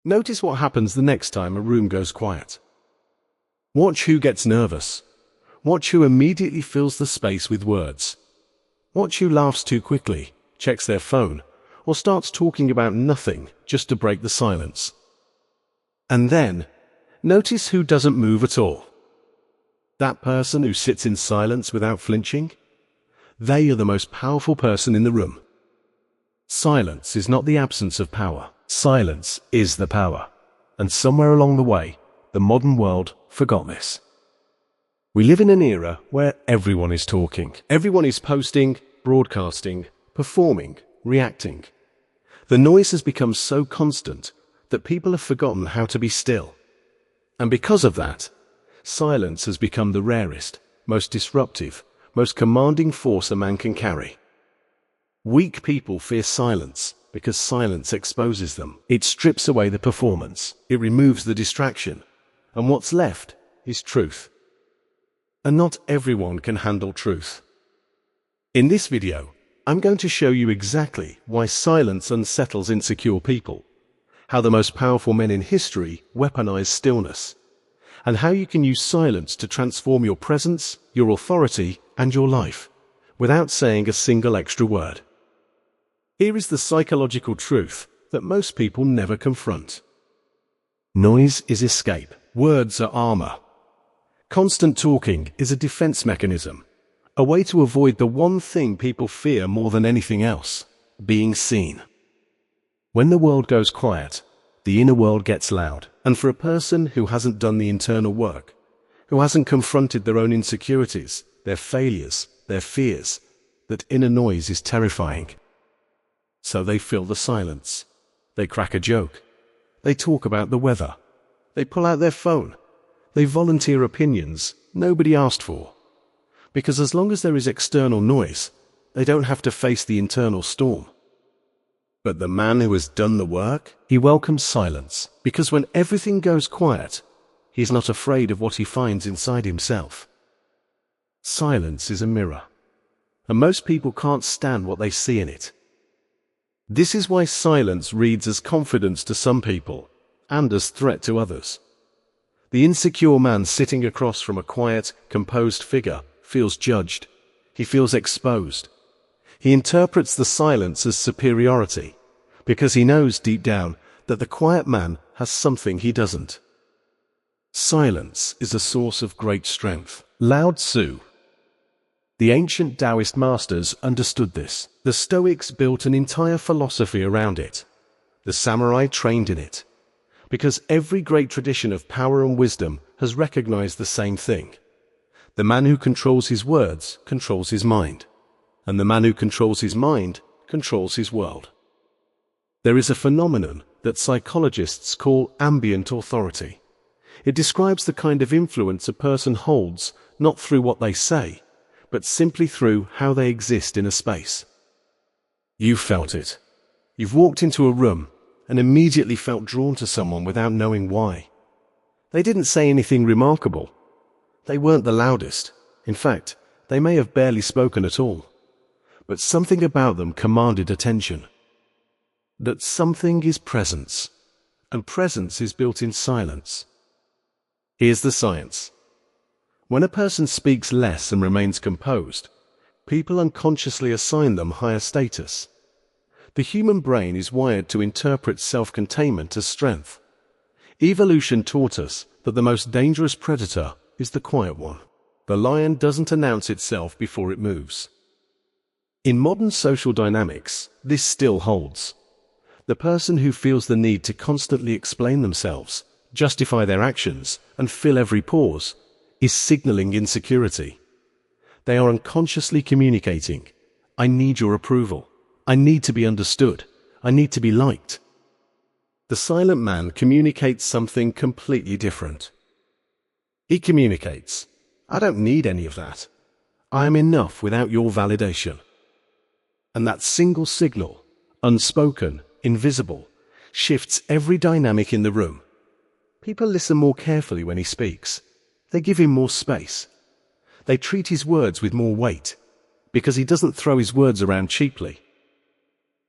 Notice what happens the next time a room goes quiet. Watch who gets nervous. Watch who immediately fills the space with words. Watch who laughs too quickly, checks their phone, or starts talking about nothing just to break the silence. And then, notice who doesn't move at all. That person who sits in silence without flinching? They are the most powerful person in the room. Silence is not the absence of power. Silence is the power. And somewhere along the way, the modern world forgot this. We live in an era where everyone is talking. Everyone is posting, broadcasting, performing, reacting. The noise has become so constant that people have forgotten how to be still. And because of that, silence has become the rarest, most disruptive, most commanding force a man can carry. Weak people fear silence because silence exposes them. It strips away the performance. It removes the distraction. And what's left is truth. And not everyone can handle truth. In this video, I'm going to show you exactly why silence unsettles insecure people, how the most powerful men in history weaponize stillness, and how you can use silence to transform your presence, your authority, and your life, without saying a single extra word. Here is the psychological truth that most people never confront. Noise is escape. Words are armor. Constant talking is a defense mechanism, a way to avoid the one thing people fear more than anything else, being seen. When the world goes quiet, the inner world gets loud. And for a person who hasn't done the internal work, who hasn't confronted their own insecurities, their failures, their fears, that inner noise is terrifying. So they fill the silence. They crack a joke. They talk about the weather. They pull out their phone. They volunteer opinions nobody asked for. Because as long as there is external noise, they don't have to face the internal storm. But the man who has done the work, he welcomes silence, because when everything goes quiet, he's not afraid of what he finds inside himself. Silence is a mirror, and most people can't stand what they see in it. This is why silence reads as confidence to some people, and as threat to others. The insecure man sitting across from a quiet, composed figure feels judged. He feels exposed. He interprets the silence as superiority, because he knows deep down that the quiet man has something he doesn't. Silence is a source of great strength. Lao Tzu. The ancient Taoist masters understood this. The Stoics built an entire philosophy around it. The samurai trained in it. Because every great tradition of power and wisdom has recognized the same thing. The man who controls his words controls his mind. And the man who controls his mind controls his world. There is a phenomenon that psychologists call ambient authority. It describes the kind of influence a person holds not through what they say, but simply through how they exist in a space. You've felt it. You've walked into a room and immediately felt drawn to someone without knowing why. They didn't say anything remarkable. They weren't the loudest. In fact, they may have barely spoken at all. But something about them commanded attention. That something is presence, and presence is built in silence. Here's the science. When a person speaks less and remains composed, people unconsciously assign them higher status. The human brain is wired to interpret self-containment as strength. Evolution taught us that the most dangerous predator is the quiet one. The lion doesn't announce itself before it moves. In modern social dynamics, this still holds. The person who feels the need to constantly explain themselves, justify their actions, and fill every pause is signaling insecurity. They are unconsciously communicating, I need your approval. I need to be understood. I need to be liked. The silent man communicates something completely different. He communicates, I don't need any of that. I am enough without your validation. And that single signal, unspoken, invisible, shifts every dynamic in the room. People listen more carefully when he speaks. They give him more space. They treat his words with more weight, because he doesn't throw his words around cheaply.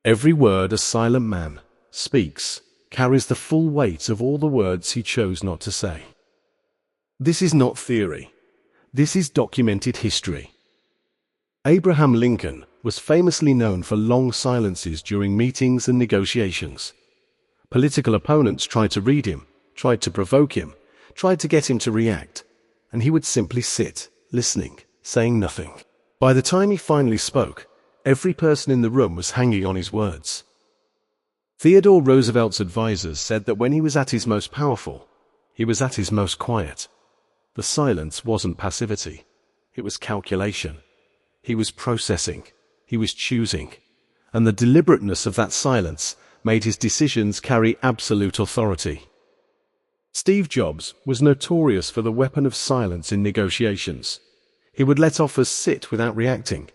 Every word a silent man speaks carries the full weight of all the words he chose not to say. This is not theory. This is documented history. Abraham Lincoln was famously known for long silences during meetings and negotiations. Political opponents tried to read him, tried to provoke him, tried to get him to react, and he would simply sit, listening, saying nothing. By the time he finally spoke, every person in the room was hanging on his words. Theodore Roosevelt's advisors said that when he was at his most powerful, he was at his most quiet. The silence wasn't passivity. It was calculation. He was processing. He was choosing. And the deliberateness of that silence made his decisions carry absolute authority. Steve Jobs was notorious for the weapon of silence in negotiations. He would let offers sit without reacting.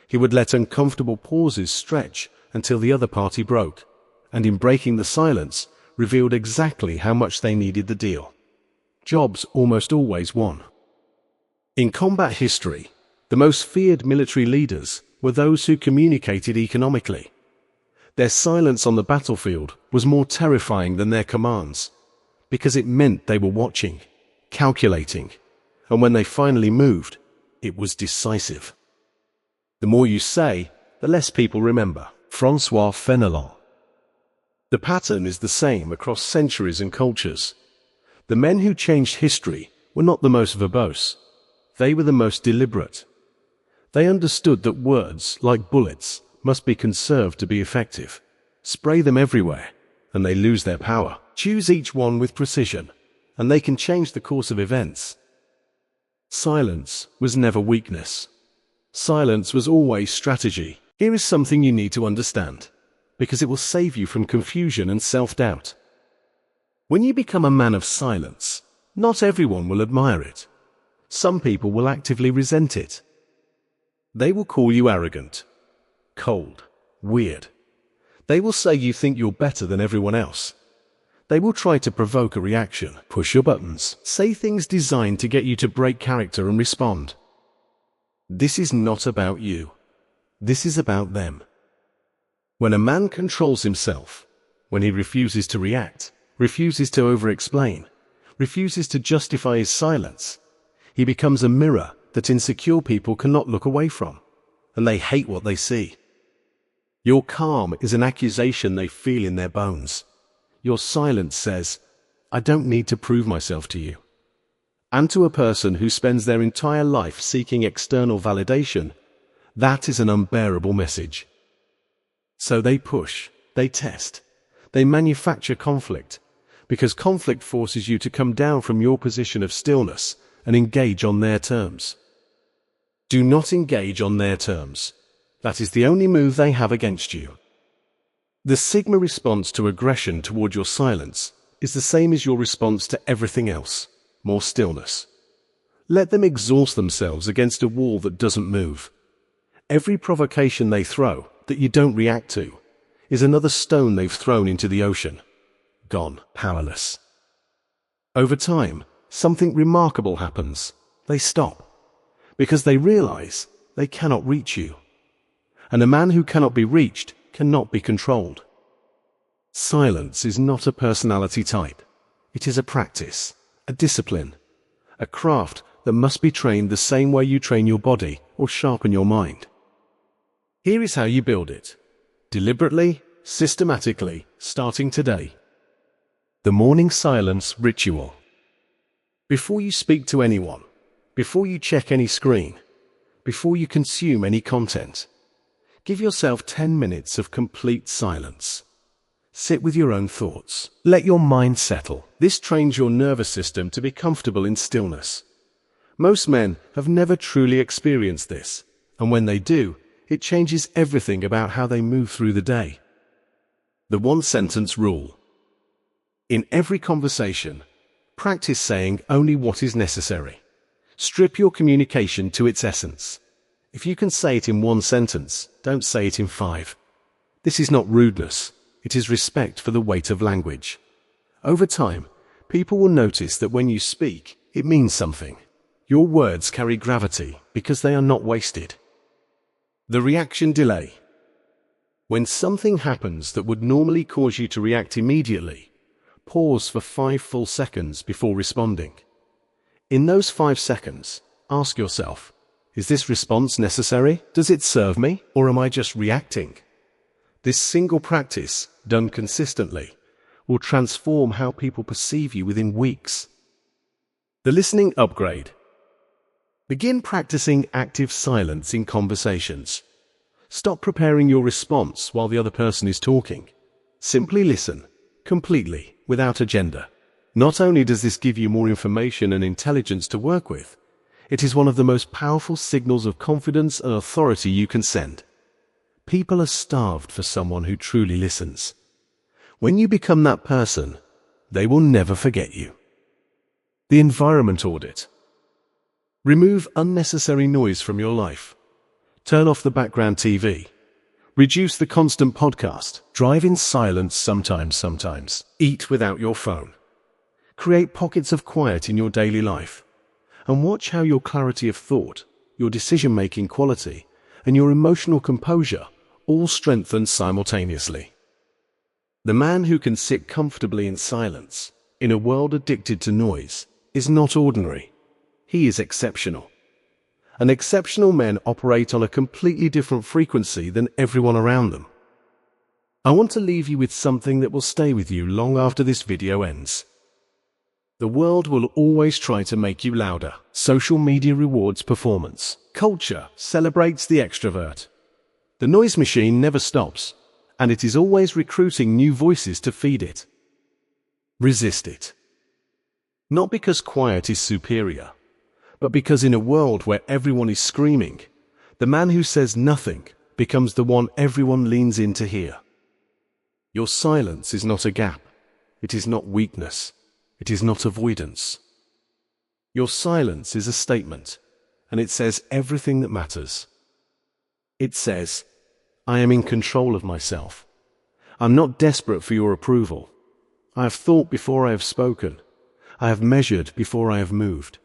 He would let uncomfortable pauses stretch until the other party broke, and in breaking the silence, revealed exactly how much they needed the deal. Jobs almost always won. In combat history, the most feared military leaders were those who communicated economically. Their silence on the battlefield was more terrifying than their commands, because it meant they were watching, calculating, and when they finally moved, it was decisive. The more you say, the less people remember. François Fenelon. The pattern is the same across centuries and cultures. The men who changed history were not the most verbose. They were the most deliberate. They understood that words, like bullets, must be conserved to be effective. Spray them everywhere, and they lose their power. Choose each one with precision, and they can change the course of events. Silence was never weakness. Silence was always strategy. Here is something you need to understand, because it will save you from confusion and self-doubt. When you become a man of silence, not everyone will admire it. Some people will actively resent it. They will call you arrogant, cold, weird. They will say you think you're better than everyone else. They will try to provoke a reaction, push your buttons, say things designed to get you to break character and respond. This is not about you. This is about them. When a man controls himself, when he refuses to react, refuses to over-explain, refuses to justify his silence, he becomes a mirror that insecure people cannot look away from, and they hate what they see. Your calm is an accusation they feel in their bones. Your silence says, I don't need to prove myself to you. And to a person who spends their entire life seeking external validation, that is an unbearable message. So they push, they test, they manufacture conflict, because conflict forces you to come down from your position of stillness and engage on their terms. Do not engage on their terms. That is the only move they have against you. The Sigma response to aggression toward your silence is the same as your response to everything else, more stillness. Let them exhaust themselves against a wall that doesn't move. Every provocation they throw that you don't react to is another stone they've thrown into the ocean. Gone, powerless. Over time, something remarkable happens. They stop, because they realize they cannot reach you. And a man who cannot be reached cannot be controlled. Silence is not a personality type. It is a practice, a discipline, a craft that must be trained the same way you train your body or sharpen your mind. Here is how you build it. Deliberately, systematically, starting today. The morning silence ritual. Before you speak to anyone, before you check any screen, before you consume any content, give yourself 10 minutes of complete silence. Sit with your own thoughts. Let your mind settle. This trains your nervous system to be comfortable in stillness. Most men have never truly experienced this, and when they do, it changes everything about how they move through the day. The one-sentence rule. In every conversation, practice saying only what is necessary. Strip your communication to its essence. If you can say it in one sentence, don't say it in 5. This is not rudeness. It is respect for the weight of language. Over time, people will notice that when you speak, it means something. Your words carry gravity because they are not wasted. The reaction delay. When something happens that would normally cause you to react immediately, pause for 5 full seconds before responding. In those 5 seconds, ask yourself, is this response necessary? Does it serve me? Or am I just reacting? This single practice, done consistently, will transform how people perceive you within weeks. The listening upgrade. Begin practicing active silence in conversations. Stop preparing your response while the other person is talking. Simply listen, completely, without agenda. Not only does this give you more information and intelligence to work with, it is one of the most powerful signals of confidence and authority you can send. People are starved for someone who truly listens. When you become that person, they will never forget you. The environment audit. Remove unnecessary noise from your life. Turn off the background TV. Reduce the constant podcast. Drive in silence sometimes. Eat without your phone. Create pockets of quiet in your daily life. And watch how your clarity of thought, your decision-making quality, and your emotional composure all strengthen simultaneously. The man who can sit comfortably in silence, in a world addicted to noise, is not ordinary. He is exceptional. And exceptional men operate on a completely different frequency than everyone around them. I want to leave you with something that will stay with you long after this video ends. The world will always try to make you louder. Social media rewards performance. Culture celebrates the extrovert. The noise machine never stops, and it is always recruiting new voices to feed it. Resist it. Not because quiet is superior, but because in a world where everyone is screaming, the man who says nothing becomes the one everyone leans in to hear. Your silence is not a gap. It is not weakness. It is not avoidance. Your silence is a statement, and it says everything that matters. It says, I am in control of myself. I'm not desperate for your approval. I have thought before I have spoken. I have measured before I have moved.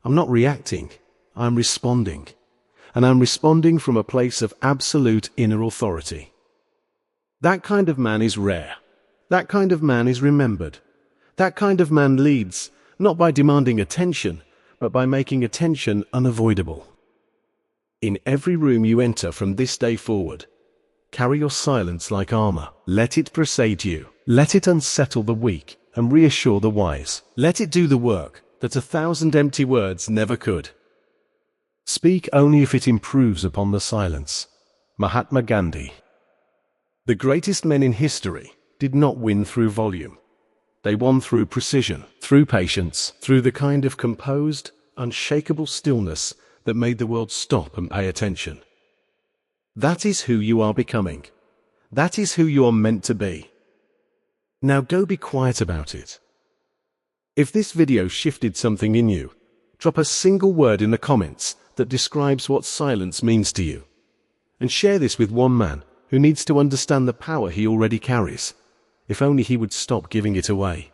I'm not reacting. I'm responding. And I'm responding from a place of absolute inner authority. That kind of man is rare. That kind of man is remembered. That kind of man leads, not by demanding attention, but by making attention unavoidable. In every room you enter from this day forward, carry your silence like armor. Let it precede you. Let it unsettle the weak and reassure the wise. Let it do the work that 1,000 empty words never could. Speak only if it improves upon the silence. Mahatma Gandhi. The greatest men in history did not win through volume. They won through precision, through patience, through the kind of composed, unshakable stillness that made the world stop and pay attention. That is who you are becoming. That is who you are meant to be. Now go be quiet about it. If this video shifted something in you, drop a single word in the comments that describes what silence means to you. And share this with one man who needs to understand the power he already carries. If only he would stop giving it away.